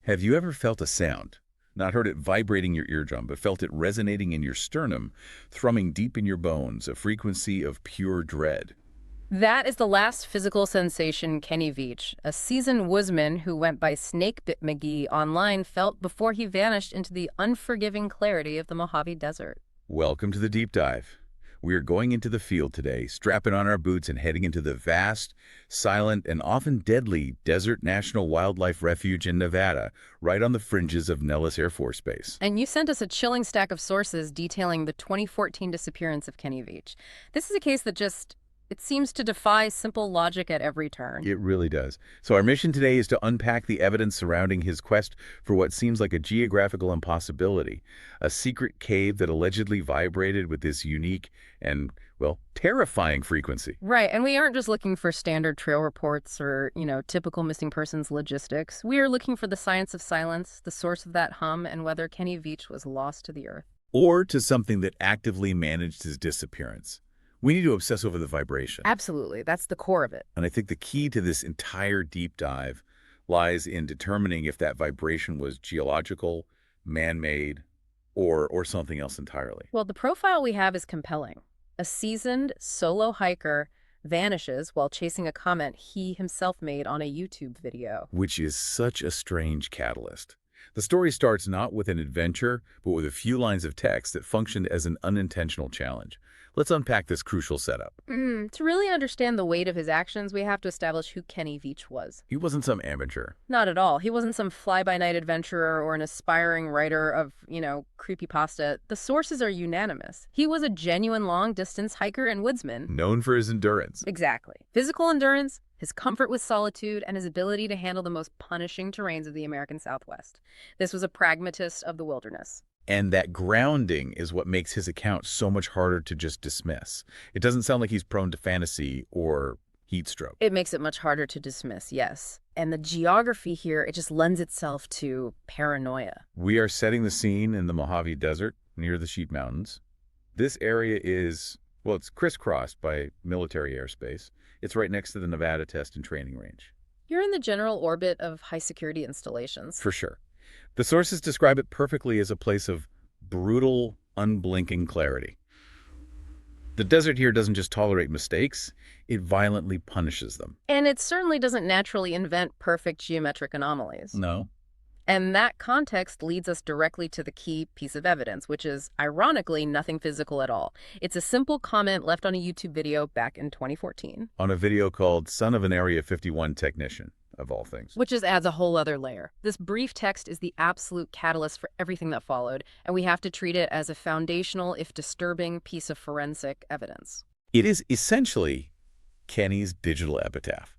Have you ever felt a sound? Not heard it vibrating your eardrum, but felt it resonating in your sternum, thrumming deep in your bones, a frequency of pure dread. That is the last physical sensation Kenny Veach, a seasoned woodsman who went by Snakebit McGee online, felt before he vanished into the unforgiving clarity of the Mojave Desert. Welcome to the deep dive. We are going into the field today, strapping on our boots and heading into the vast, silent, and often deadly Desert National Wildlife Refuge in Nevada, right on the fringes of Nellis Air Force Base. And you sent us a chilling stack of sources detailing the 2014 disappearance of Kenny Veach. This is a case that it seems to defy simple logic at every turn. It really does. So our mission today is to unpack the evidence surrounding his quest for what seems like a geographical impossibility, a secret cave that allegedly vibrated with this unique and, well, terrifying frequency. Right, and we aren't just looking for standard trail reports or, typical missing persons logistics. We are looking for the science of silence, the source of that hum, and whether Kenny Veach was lost to the earth. Or to something that actively managed his disappearance. We need to obsess over the vibration. Absolutely, that's the core of it. And I think the key to this entire deep dive lies in determining if that vibration was geological, man-made, or something else entirely. Well, the profile we have is compelling. A seasoned solo hiker vanishes while chasing a comment he himself made on a YouTube video. Which is such a strange catalyst. The story starts not with an adventure, but with a few lines of text that functioned as an unintentional challenge. Let's unpack this crucial setup. To really understand the weight of his actions, we have to establish who Kenny Veach was. He wasn't some amateur. Not at all. He wasn't some fly-by-night adventurer or an aspiring writer of, creepypasta. The sources are unanimous. He was a genuine long-distance hiker and woodsman. Known for his endurance. Exactly. Physical endurance, his comfort with solitude, and his ability to handle the most punishing terrains of the American Southwest. This was a pragmatist of the wilderness. And that grounding is what makes his account so much harder to just dismiss. It doesn't sound like he's prone to fantasy or heat stroke. It makes it much harder to dismiss, yes. And the geography here, it just lends itself to paranoia. We are setting the scene in the Mojave Desert near the Sheep Mountains. This area is, well, it's crisscrossed by military airspace. It's right next to the Nevada Test and Training Range. You're in the general orbit of high-security installations. For sure. The sources describe it perfectly as a place of brutal, unblinking clarity. The desert here doesn't just tolerate mistakes, it violently punishes them. And it certainly doesn't naturally invent perfect geometric anomalies. No. And that context leads us directly to the key piece of evidence, which is, ironically, nothing physical at all. It's a simple comment left on a YouTube video back in 2014. On a video called Son of an Area 51 Technician, of all things. Which just adds a whole other layer. This brief text is the absolute catalyst for everything that followed, and we have to treat it as a foundational, if disturbing, piece of forensic evidence. It is essentially Kenny's digital epitaph.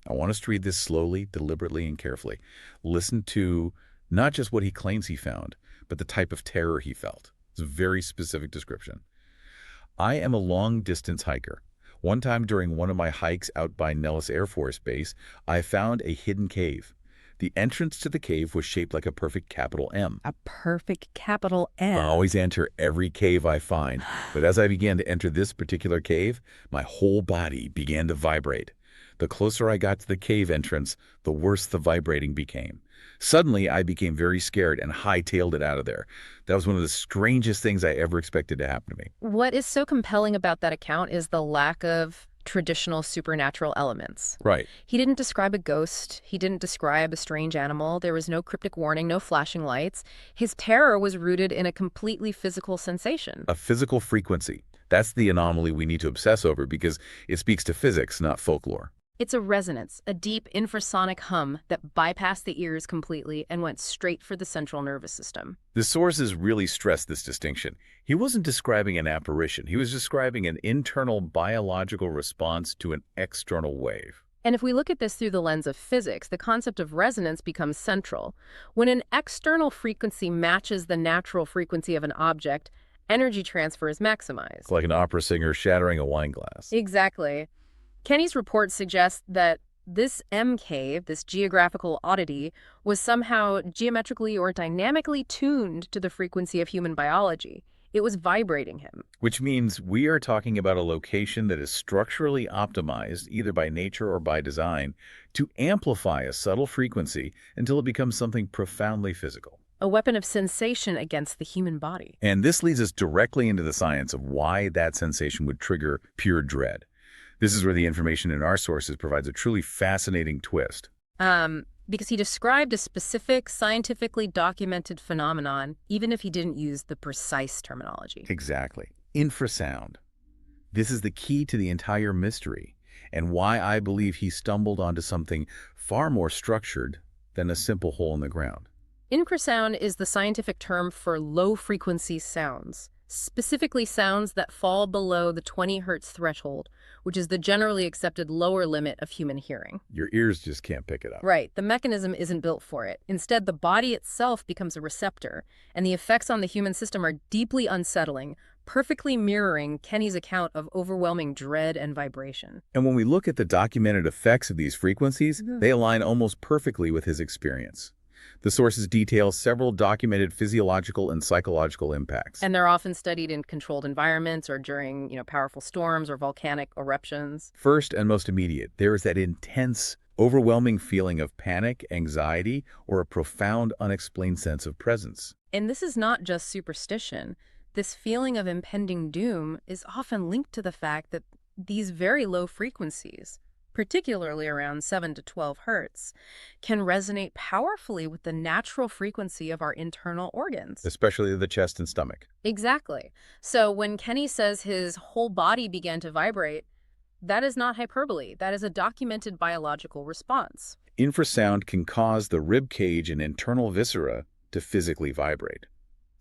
I want us to read this slowly, deliberately, and carefully. Listen to not just what he claims he found, but the type of terror he felt. It's a very specific description. I am a long-distance hiker. One time during one of my hikes out by Nellis Air Force Base, I found a hidden cave. The entrance to the cave was shaped like a perfect capital M. A perfect capital M. I always enter every cave I find, but as I began to enter this particular cave, my whole body began to vibrate. The closer I got to the cave entrance, the worse the vibrating became. Suddenly, I became very scared and hightailed it out of there. That was one of the strangest things I ever expected to happen to me. What is so compelling about that account is the lack of traditional supernatural elements. Right. He didn't describe a ghost. He didn't describe a strange animal. There was no cryptic warning, no flashing lights. His terror was rooted in a completely physical sensation. A physical frequency. That's the anomaly we need to obsess over because it speaks to physics, not folklore. It's a resonance, a deep infrasonic hum that bypassed the ears completely and went straight for the central nervous system. The sources really stress this distinction. He wasn't describing an apparition. He was describing an internal biological response to an external wave. And if we look at this through the lens of physics, the concept of resonance becomes central. When an external frequency matches the natural frequency of an object, energy transfer is maximized. It's like an opera singer shattering a wine glass. Exactly. Kenny's report suggests that this M cave, this geographical oddity, was somehow geometrically or dynamically tuned to the frequency of human biology. It was vibrating him. Which means we are talking about a location that is structurally optimized, either by nature or by design, to amplify a subtle frequency until it becomes something profoundly physical. A weapon of sensation against the human body. And this leads us directly into the science of why that sensation would trigger pure dread. This is where the information in our sources provides a truly fascinating twist. Because he described a specific, scientifically documented phenomenon, even if he didn't use the precise terminology. Exactly. Infrasound. This is the key to the entire mystery, and why I believe he stumbled onto something far more structured than a simple hole in the ground. Infrasound is the scientific term for low-frequency sounds, specifically sounds that fall below the 20 hertz threshold, which is the generally accepted lower limit of human hearing. Your ears just can't pick it up. Right. The mechanism isn't built for it. Instead, the body itself becomes a receptor, and the effects on the human system are deeply unsettling, perfectly mirroring Kenny's account of overwhelming dread and vibration. And when we look at the documented effects of these frequencies, they align almost perfectly with his experience. The sources detail several documented physiological and psychological impacts. And they're often studied in controlled environments or during, powerful storms or volcanic eruptions. First and most immediate, there is that intense, overwhelming feeling of panic, anxiety, or a profound, unexplained sense of presence. And this is not just superstition. This feeling of impending doom is often linked to the fact that these very low frequencies, particularly around 7 to 12 hertz, can resonate powerfully with the natural frequency of our internal organs. Especially the chest and stomach. Exactly. So when Kenny says his whole body began to vibrate, that is not hyperbole. That is a documented biological response. Infrasound can cause the rib cage and internal viscera to physically vibrate.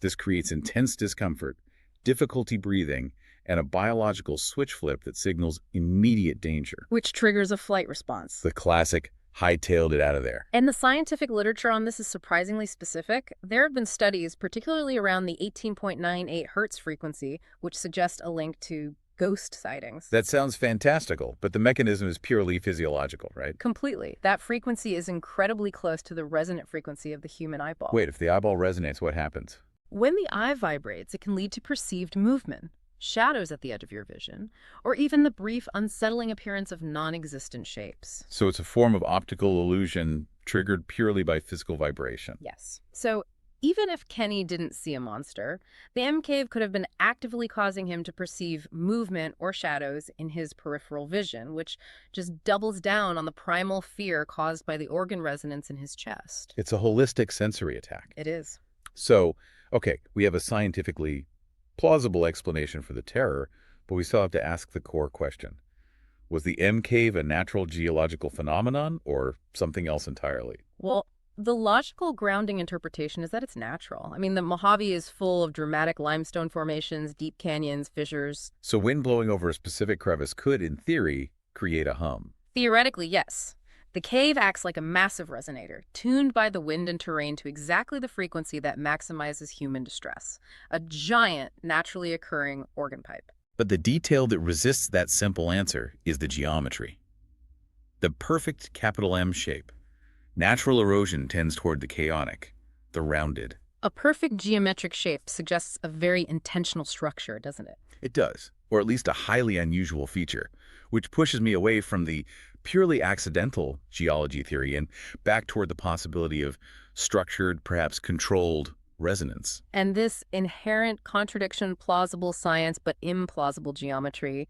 This creates intense discomfort, difficulty breathing, and a biological switch flip that signals immediate danger. Which triggers a flight response. The classic, hightailed it out of there. And the scientific literature on this is surprisingly specific. There have been studies, particularly around the 18.98 hertz frequency, which suggest a link to ghost sightings. That sounds fantastical, but the mechanism is purely physiological, right? Completely. That frequency is incredibly close to the resonant frequency of the human eyeball. Wait, if the eyeball resonates, what happens? When the eye vibrates, it can lead to perceived movement, shadows at the edge of your vision, or even the brief, unsettling appearance of non-existent shapes. So it's a form of optical illusion triggered purely by physical vibration. Yes. So even if Kenny didn't see a monster, the M-Cave could have been actively causing him to perceive movement or shadows in his peripheral vision, which just doubles down on the primal fear caused by the organ resonance in his chest. It's a holistic sensory attack. It is. So, okay, we have a scientifically plausible explanation for the terror, but we still have to ask the core question. Was the M-Cave a natural geological phenomenon or something else entirely? Well, the logical grounding interpretation is that it's natural. I mean, the Mojave is full of dramatic limestone formations, deep canyons, fissures. So wind blowing over a specific crevice could, in theory, create a hum. Theoretically, yes. The cave acts like a massive resonator, tuned by the wind and terrain to exactly the frequency that maximizes human distress. A giant, naturally occurring organ pipe. But the detail that resists that simple answer is the geometry. The perfect capital M shape. Natural erosion tends toward the chaotic, the rounded. A perfect geometric shape suggests a very intentional structure, doesn't it? It does, or at least a highly unusual feature, which pushes me away from the purely accidental geology theory and back toward the possibility of structured, perhaps controlled resonance. And this inherent contradiction, plausible science but implausible geometry,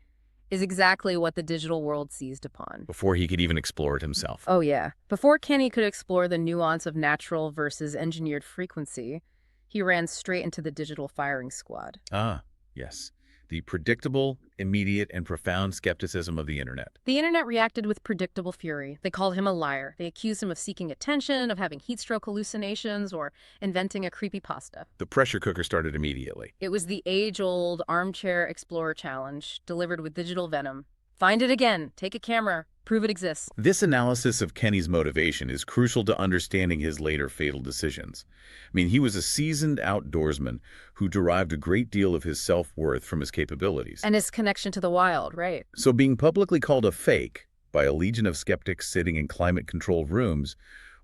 is exactly what the digital world seized upon. Before he could even explore it himself. Oh, yeah. Before Kenny could explore the nuance of natural versus engineered frequency, he ran straight into the digital firing squad. Ah, yes. The predictable, immediate, and profound skepticism of the internet. The internet reacted with predictable fury. They called him a liar. They accused him of seeking attention, of having heat stroke hallucinations, or inventing a creepypasta. The pressure cooker started immediately. It was the age-old armchair explorer challenge, delivered with digital venom. Find it again. Take a camera. Prove it exists. This analysis of Kenny's motivation is crucial to understanding his later fatal decisions. I mean, he was a seasoned outdoorsman who derived a great deal of his self-worth from his capabilities. And his connection to the wild, right? So being publicly called a fake by a legion of skeptics sitting in climate-controlled rooms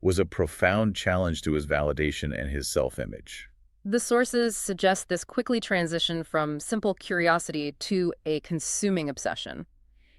was a profound challenge to his validation and his self-image. The sources suggest this quickly transitioned from simple curiosity to a consuming obsession.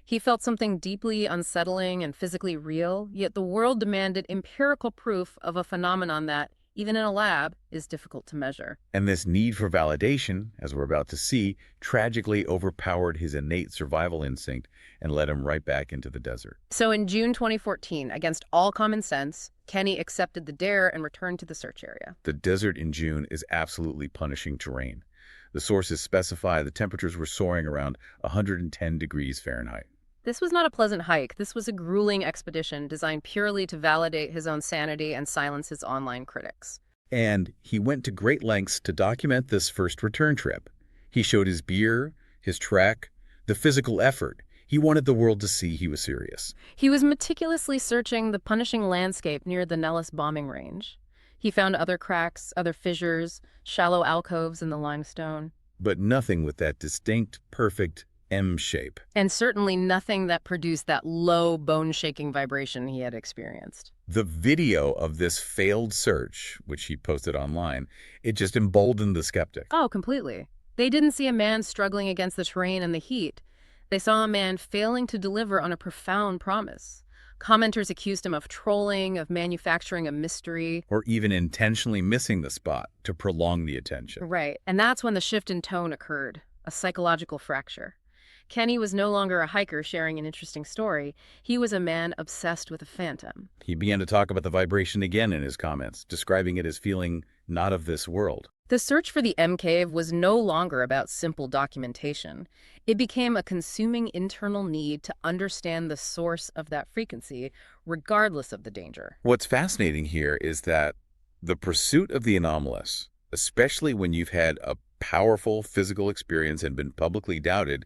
He felt something deeply unsettling and physically real, yet the world demanded empirical proof of a phenomenon that, even in a lab, is difficult to measure. And this need for validation, as we're about to see, tragically overpowered his innate survival instinct and led him right back into the desert. So in June 2014, against all common sense, Kenny accepted the dare and returned to the search area. The desert in June is absolutely punishing terrain. The sources specify the temperatures were soaring around 110 degrees Fahrenheit. This was not a pleasant hike. This was a grueling expedition designed purely to validate his own sanity and silence his online critics. And he went to great lengths to document this first return trip. He showed his gear, his trek, the physical effort. He wanted the world to see he was serious. He was meticulously searching the punishing landscape near the Nellis bombing range. He found other cracks, other fissures, shallow alcoves in the limestone. But nothing with that distinct, perfect M shape. And certainly nothing that produced that low, bone-shaking vibration he had experienced. The video of this failed search, which he posted online, it just emboldened the skeptic. Oh, completely. They didn't see a man struggling against the terrain and the heat. They saw a man failing to deliver on a profound promise. Commenters accused him of trolling, of manufacturing a mystery. Or even intentionally missing the spot to prolong the attention. Right, and that's when the shift in tone occurred, a psychological fracture. Kenny was no longer a hiker sharing an interesting story. He was a man obsessed with a phantom. He began to talk about the vibration again in his comments, describing it as feeling not of this world. The search for the M cave was no longer about simple documentation. It became a consuming internal need to understand the source of that frequency, regardless of the danger. What's fascinating here is that the pursuit of the anomalous, especially when you've had a powerful physical experience and been publicly doubted,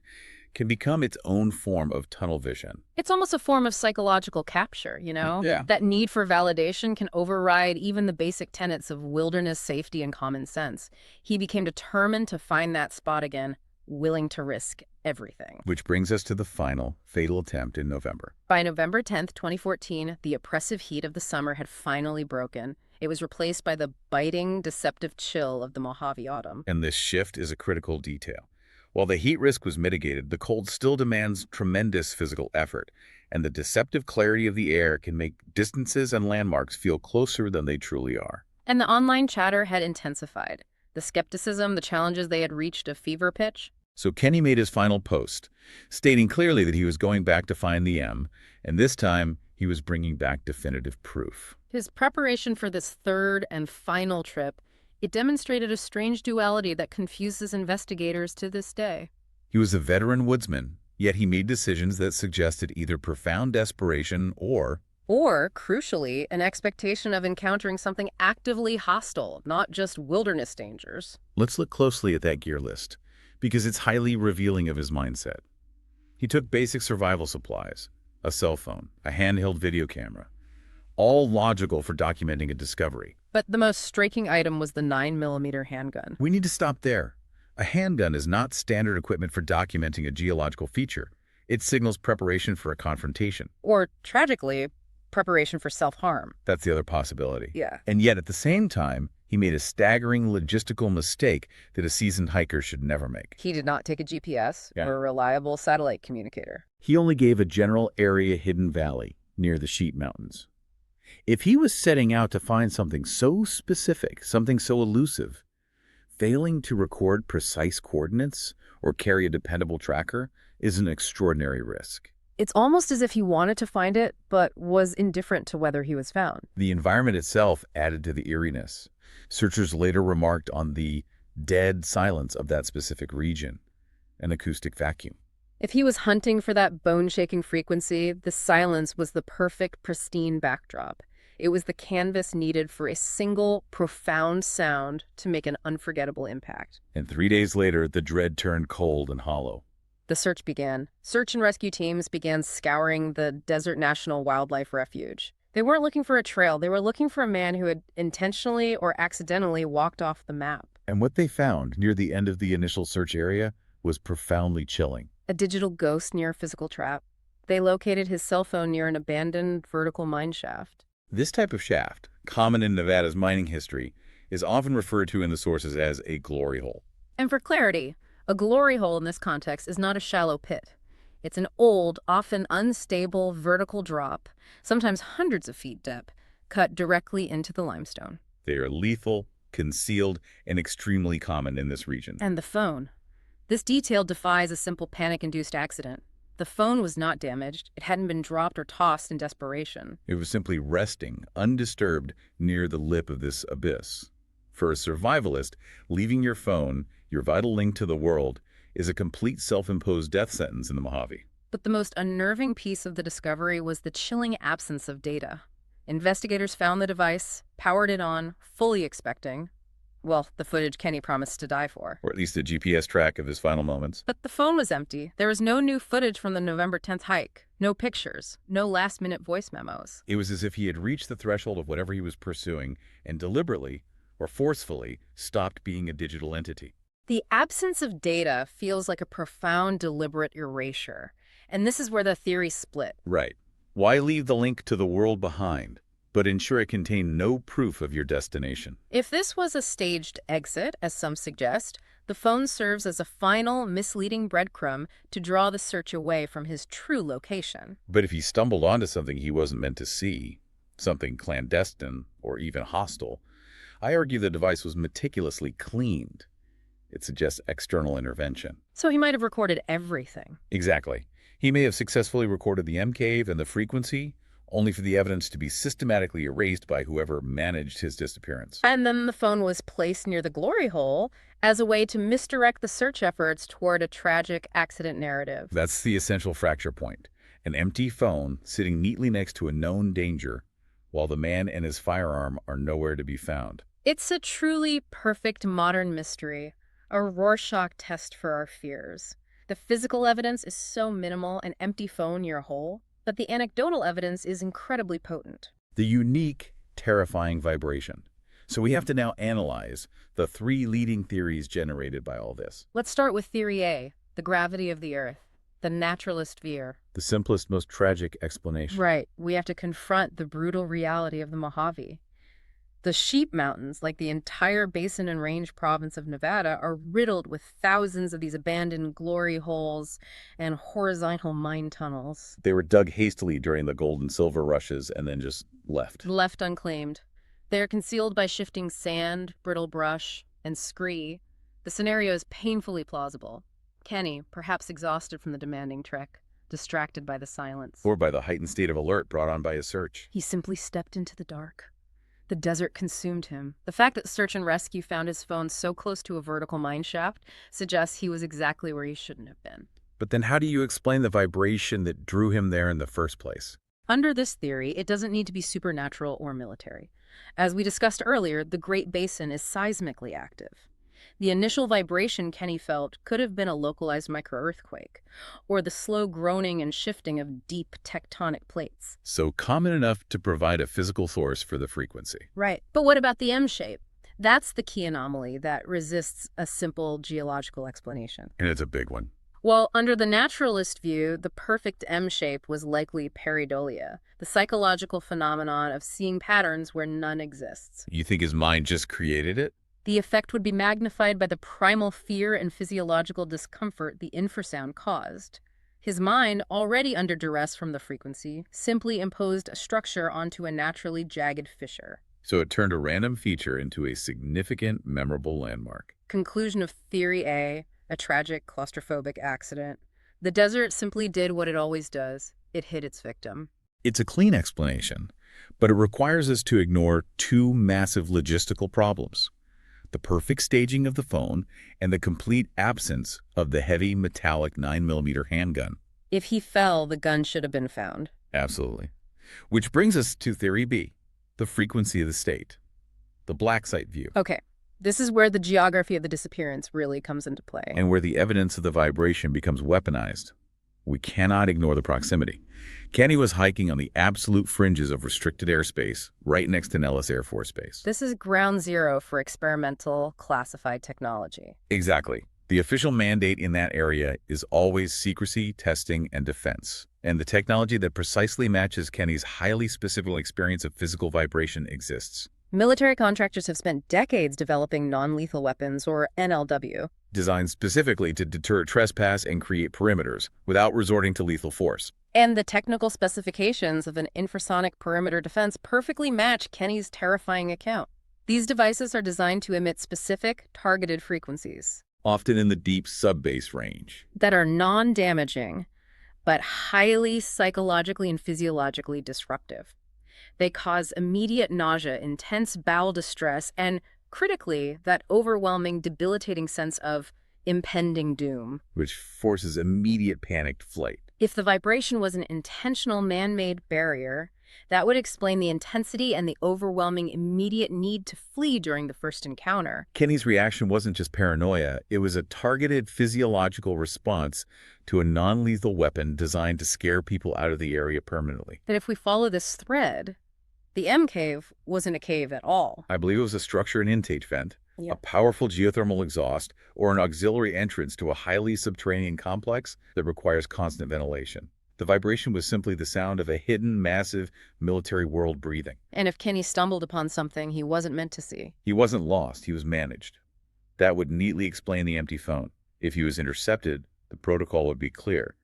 can become its own form of tunnel vision. It's almost a form of psychological capture, you know? Yeah. That need for validation can override even the basic tenets of wilderness safety and common sense. He became determined to find that spot again, willing to risk everything. Which brings us to the final, fatal attempt in November. By November 10th, 2014, the oppressive heat of the summer had finally broken. It was replaced by the biting, deceptive chill of the Mojave autumn. And this shift is a critical detail. While the heat risk was mitigated, the cold still demands tremendous physical effort, and the deceptive clarity of the air can make distances and landmarks feel closer than they truly are. And the online chatter had intensified. The skepticism, the challenges they had reached a fever pitch. So Kenny made his final post, stating clearly that he was going back to find the M, and this time he was bringing back definitive proof. His preparation for this third and final trip, it demonstrated a strange duality that confuses investigators to this day. He was a veteran woodsman, yet he made decisions that suggested either profound desperation or, crucially, an expectation of encountering something actively hostile, not just wilderness dangers. Let's look closely at that gear list, because it's highly revealing of his mindset. He took basic survival supplies, a cell phone, a handheld video camera, all logical for documenting a discovery. But the most striking item was the 9mm handgun. We need to stop there. A handgun is not standard equipment for documenting a geological feature. It signals preparation for a confrontation. Or, tragically, preparation for self-harm. That's the other possibility. Yeah. And yet, at the same time, he made a staggering logistical mistake that a seasoned hiker should never make. He did not take a GPS or a reliable satellite communicator. He only gave a general area hidden valley near the Sheep Mountains. If he was setting out to find something so specific, something so elusive, failing to record precise coordinates or carry a dependable tracker is an extraordinary risk. It's almost as if he wanted to find it, but was indifferent to whether he was found. The environment itself added to the eeriness. Searchers later remarked on the dead silence of that specific region, an acoustic vacuum. If he was hunting for that bone-shaking frequency, the silence was the perfect, pristine backdrop. It was the canvas needed for a single, profound sound to make an unforgettable impact. And 3 days later, the dread turned cold and hollow. The search began. Search and rescue teams began scouring the Desert National Wildlife Refuge. They weren't looking for a trail. They were looking for a man who had intentionally or accidentally walked off the map. And what they found near the end of the initial search area was profoundly chilling. A digital ghost near a physical trap. They located his cell phone near an abandoned vertical mine shaft. This type of shaft, common in Nevada's mining history, is often referred to in the sources as a glory hole. And for clarity, a glory hole in this context is not a shallow pit. It's an old, often unstable vertical drop, sometimes hundreds of feet depth, cut directly into the limestone. They are lethal, concealed, and extremely common in this region. And the phone. This detail defies a simple panic-induced accident. The phone was not damaged. It hadn't been dropped or tossed in desperation. It was simply resting, undisturbed, near the lip of this abyss. For a survivalist, leaving your phone, your vital link to the world, is a complete self-imposed death sentence in the Mojave. But the most unnerving piece of the discovery was the chilling absence of data. Investigators found the device, powered it on, fully expecting, well, the footage Kenny promised to die for. Or at least a GPS track of his final moments. But the phone was empty. There was no new footage from the November 10th hike. No pictures. No last-minute voice memos. It was as if he had reached the threshold of whatever he was pursuing and deliberately, or forcefully, stopped being a digital entity. The absence of data feels like a profound, deliberate erasure. And this is where the theories split. Right. Why leave the link to the world behind, but ensure it contained no proof of your destination? If this was a staged exit, as some suggest, the phone serves as a final, misleading breadcrumb to draw the search away from his true location. But if he stumbled onto something he wasn't meant to see, something clandestine or even hostile, I argue the device was meticulously cleaned. It suggests external intervention. So he might have recorded everything. Exactly. He may have successfully recorded the M cave and the frequency, only for the evidence to be systematically erased by whoever managed his disappearance. And then the phone was placed near the glory hole as a way to misdirect the search efforts toward a tragic accident narrative. That's the essential fracture point. An empty phone sitting neatly next to a known danger, while the man and his firearm are nowhere to be found. It's a truly perfect modern mystery, a Rorschach test for our fears. The physical evidence is so minimal, an empty phone near a hole, but the anecdotal evidence is incredibly potent. The unique, terrifying vibration. So we have to now analyze the three leading theories generated by all this. Let's start with Theory A, the gravity of the Earth, the naturalist view. The simplest, most tragic explanation. Right, we have to confront the brutal reality of the Mojave. The Sheep Mountains, like the entire Basin and Range province of Nevada, are riddled with thousands of these abandoned glory holes and horizontal mine tunnels. They were dug hastily during the gold and silver rushes and then just left. Left unclaimed. They are concealed by shifting sand, brittle brush, and scree. The scenario is painfully plausible. Kenny, perhaps exhausted from the demanding trek, distracted by the silence. Or by the heightened state of alert brought on by his search. He simply stepped into the dark. The desert consumed him. The fact that search and rescue found his phone so close to a vertical mine shaft suggests he was exactly where he shouldn't have been. But then how do you explain the vibration that drew him there in the first place? Under this theory, it doesn't need to be supernatural or military. As we discussed earlier, the Great Basin is seismically active. The initial vibration Kenny felt could have been a localized microearthquake, or the slow groaning and shifting of deep tectonic plates. So common enough to provide a physical source for the frequency. Right. But what about the M shape? That's the key anomaly that resists a simple geological explanation. And it's a big one. Well, under the naturalist view, the perfect M shape was likely pareidolia, the psychological phenomenon of seeing patterns where none exists. You think his mind just created it? The effect would be magnified by the primal fear and physiological discomfort the infrasound caused. His mind, already under duress from the frequency, simply imposed a structure onto a naturally jagged fissure. So it turned a random feature into a significant, memorable landmark. Conclusion of Theory A, a tragic claustrophobic accident. The desert simply did what it always does. It hit its victim. It's a clean explanation, but it requires us to ignore two massive logistical problems: the perfect staging of the phone and the complete absence of the heavy metallic 9mm handgun. If he fell, the gun should have been found. Absolutely. Which brings us to Theory B, the frequency of the state, the black site view. Okay, this is where the geography of the disappearance really comes into play. And where the evidence of the vibration becomes weaponized. We cannot ignore the proximity. Kenny was hiking on the absolute fringes of restricted airspace, right next to Nellis Air Force Base. This is ground zero for experimental, classified technology. Exactly. The official mandate in that area is always secrecy, testing, and defense. And the technology that precisely matches Kenny's highly specific experience of physical vibration exists. Military contractors have spent decades developing non-lethal weapons, or NLW. Designed specifically to deter trespass and create perimeters without resorting to lethal force. And the technical specifications of an infrasonic perimeter defense perfectly match Kenny's terrifying account. These devices are designed to emit specific, targeted frequencies Often in the deep sub-bass range. that are non-damaging, but highly psychologically and physiologically disruptive. They cause immediate nausea, intense bowel distress, and, critically, that overwhelming, debilitating sense of impending doom. Which forces immediate panicked flight. If the vibration was an intentional man-made barrier, that would explain the intensity and the overwhelming immediate need to flee during the first encounter. Kenny's reaction wasn't just paranoia, it was a targeted physiological response to a non-lethal weapon designed to scare people out of the area permanently. That if we follow this thread, the M cave wasn't a cave at all. I believe it was a structure and intake vent, Yeah. a powerful geothermal exhaust, or an auxiliary entrance to a highly subterranean complex that requires constant ventilation. The vibration was simply the sound of a hidden, massive military world breathing. And if Kenny stumbled upon something he wasn't meant to see. He wasn't lost, he was managed. That would neatly explain the empty phone. If he was intercepted, the protocol would be clear.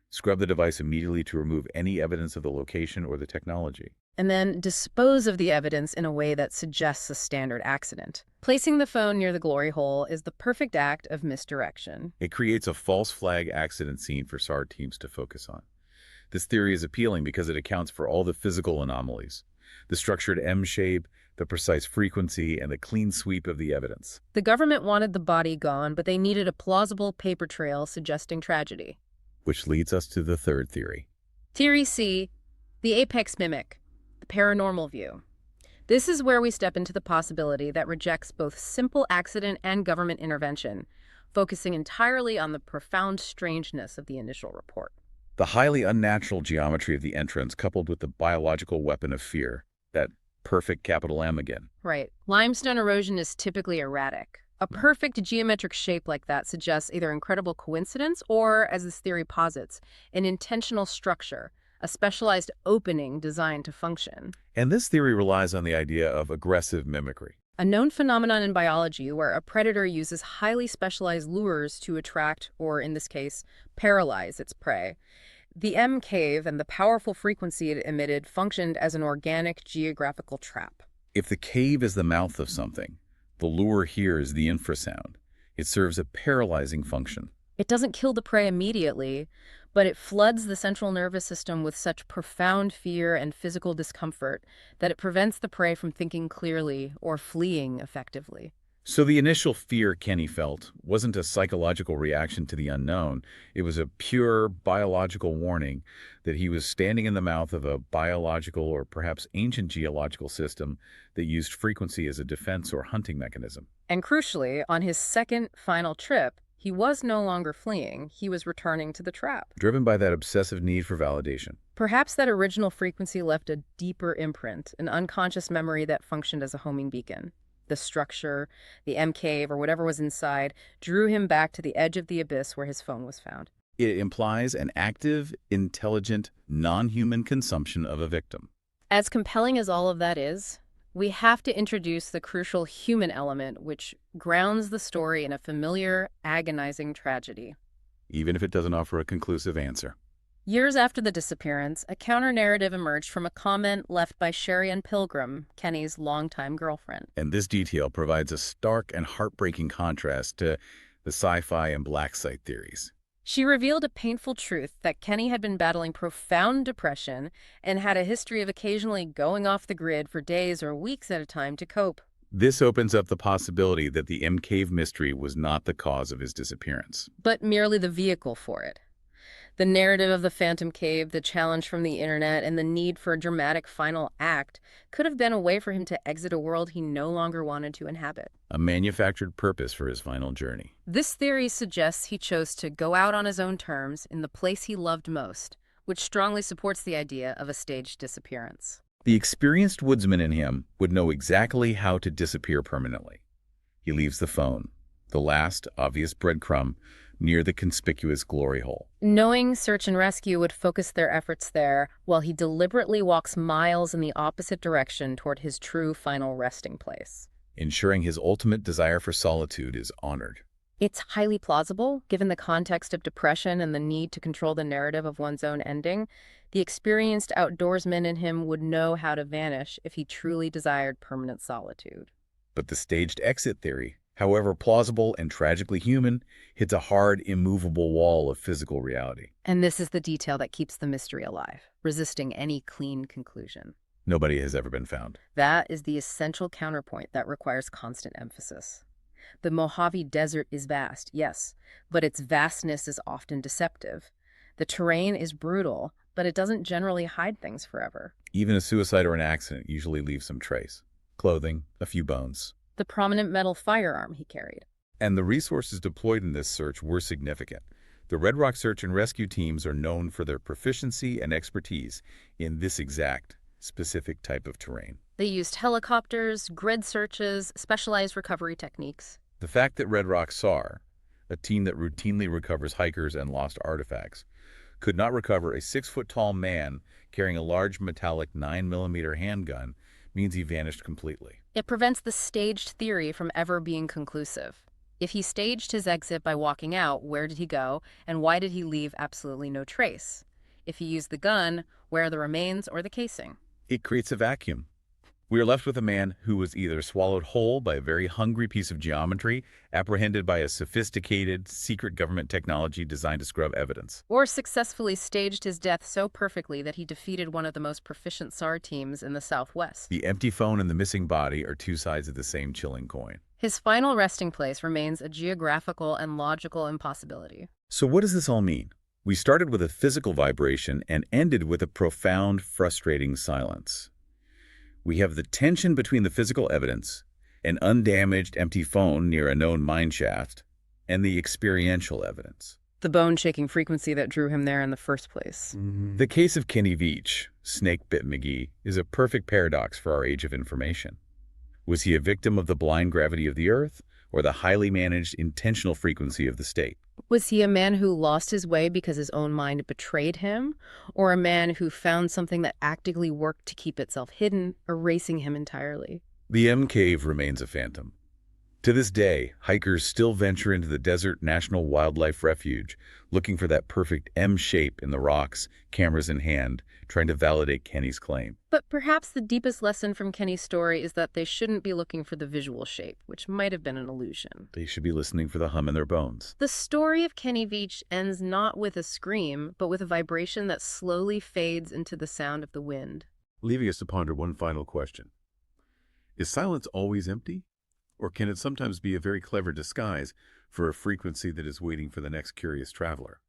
Scrub the device immediately to remove any evidence of the location or the technology. And then dispose of the evidence in a way that suggests a standard accident. Placing the phone near the glory hole is the perfect act of misdirection. It creates a false flag accident scene for SAR teams to focus on. This theory is appealing because it accounts for all the physical anomalies, the structured M shape, the precise frequency, and the clean sweep of the evidence. The government wanted the body gone, but they needed a plausible paper trail suggesting tragedy. Which leads us to the third theory. Theory C, the apex mimic, the paranormal view. This is where we step into the possibility that rejects both simple accident and government intervention, focusing entirely on the profound strangeness of the initial report. The highly unnatural geometry of the entrance coupled with the biological weapon of fear, that perfect capital M again. Right. Limestone erosion is typically erratic. A perfect geometric shape like that suggests either incredible coincidence or, as this theory posits, an intentional structure, a specialized opening designed to function. And this theory relies on the idea of aggressive mimicry. A known phenomenon in biology where a predator uses highly specialized lures to attract, or in this case, paralyze its prey. The M cave and the powerful frequency it emitted functioned as an organic geographical trap. If the cave is the mouth of something, the lure here is the infrasound. It serves a paralyzing function. It doesn't kill the prey immediately, but it floods the central nervous system with such profound fear and physical discomfort that it prevents the prey from thinking clearly or fleeing effectively. So the initial fear Kenny felt wasn't a psychological reaction to the unknown. It was a pure biological warning that he was standing in the mouth of a biological or perhaps ancient geological system that used frequency as a defense or hunting mechanism. And crucially, on his second, final trip, he was no longer fleeing. He was returning to the trap. Driven by that obsessive need for validation. Perhaps that original frequency left a deeper imprint, an unconscious memory that functioned as a homing beacon. The structure, the M cave, or whatever was inside, drew him back to the edge of the abyss where his phone was found. It implies an active, intelligent, non-human consumption of a victim. As compelling as all of that is, we have to introduce the crucial human element which grounds the story in a familiar, agonizing tragedy. Even if it doesn't offer a conclusive answer. Years after the disappearance, a counter-narrative emerged from a comment left by Sherry Pilgrim, Kenny's longtime girlfriend. And this detail provides a stark and heartbreaking contrast to the sci-fi and black site theories. She revealed a painful truth that Kenny had been battling profound depression and had a history of occasionally going off the grid for days or weeks at a time to cope. This opens up the possibility that the M Cave mystery was not the cause of his disappearance, but merely the vehicle for it. The narrative of the Phantom Cave, the challenge from the internet, and the need for a dramatic final act could have been a way for him to exit a world he no longer wanted to inhabit. a manufactured purpose for his final journey. This theory suggests he chose to go out on his own terms in the place he loved most, which strongly supports the idea of a staged disappearance. The experienced woodsman in him would know exactly how to disappear permanently. He leaves the phone, the last obvious breadcrumb, near the conspicuous glory hole, Knowing search and rescue would focus their efforts there, while he deliberately walks miles in the opposite direction toward his true final resting place. ensuring his ultimate desire for solitude is honored. It's highly plausible, given the context of depression and the need to control the narrative of one's own ending. The experienced outdoorsman in him would know how to vanish if he truly desired permanent solitude. But the staged exit theory, however plausible and tragically human, hits a hard, immovable wall of physical reality. And this is the detail that keeps the mystery alive, resisting any clean conclusion. Nobody has ever been found. That is the essential counterpoint that requires constant emphasis. The Mojave Desert is vast, yes, but its vastness is often deceptive. The terrain is brutal, but it doesn't generally hide things forever. Even a suicide or an accident usually leaves some trace. Clothing, a few bones. The prominent metal firearm he carried. And the resources deployed in this search were significant. The Red Rock search and rescue teams are known for their proficiency and expertise in this exact, specific type of terrain. They used helicopters, grid searches, specialized recovery techniques. The fact that Red Rock SAR, a team that routinely recovers hikers and lost artifacts, could not recover a 6-foot-tall man carrying a large metallic 9mm handgun means he vanished completely. It prevents the staged theory from ever being conclusive. If he staged his exit by walking out, where did he go, and why did he leave absolutely no trace? If he used the gun, where are the remains or the casing? It creates a vacuum. We are left with a man who was either swallowed whole by a very hungry piece of geometry, apprehended by a sophisticated, secret government technology designed to scrub evidence, Or successfully staged his death so perfectly that he defeated one of the most proficient SAR teams in the Southwest. The empty phone and the missing body are two sides of the same chilling coin. His final resting place remains a geographical and logical impossibility. So what does this all mean? We started with a physical vibration and ended with a profound, frustrating silence. We have the tension between the physical evidence, an undamaged empty phone near a known mine shaft, and the experiential evidence. The bone-shaking frequency that drew him there in the first place. The case of Kenny Veach, Snake Bit McGee, is a perfect paradox for our age of information. Was he a victim of the blind gravity of the Earth, or the highly managed, intentional frequency of the state? Was he a man who lost his way because his own mind betrayed him, or a man who found something that actively worked to keep itself hidden, erasing him entirely? The M Cave remains a phantom. To this day, hikers still venture into the Desert National Wildlife Refuge, looking for that perfect M shape in the rocks, cameras in hand, trying to validate Kenny's claim. But perhaps the deepest lesson from Kenny's story is that they shouldn't be looking for the visual shape, which might have been an illusion. They should be listening for the hum in their bones. The story of Kenny Veach ends not with a scream, but with a vibration that slowly fades into the sound of the wind. Leaving us to ponder one final question. Is silence always empty? Or can it sometimes be a very clever disguise for a frequency that is waiting for the next curious traveler?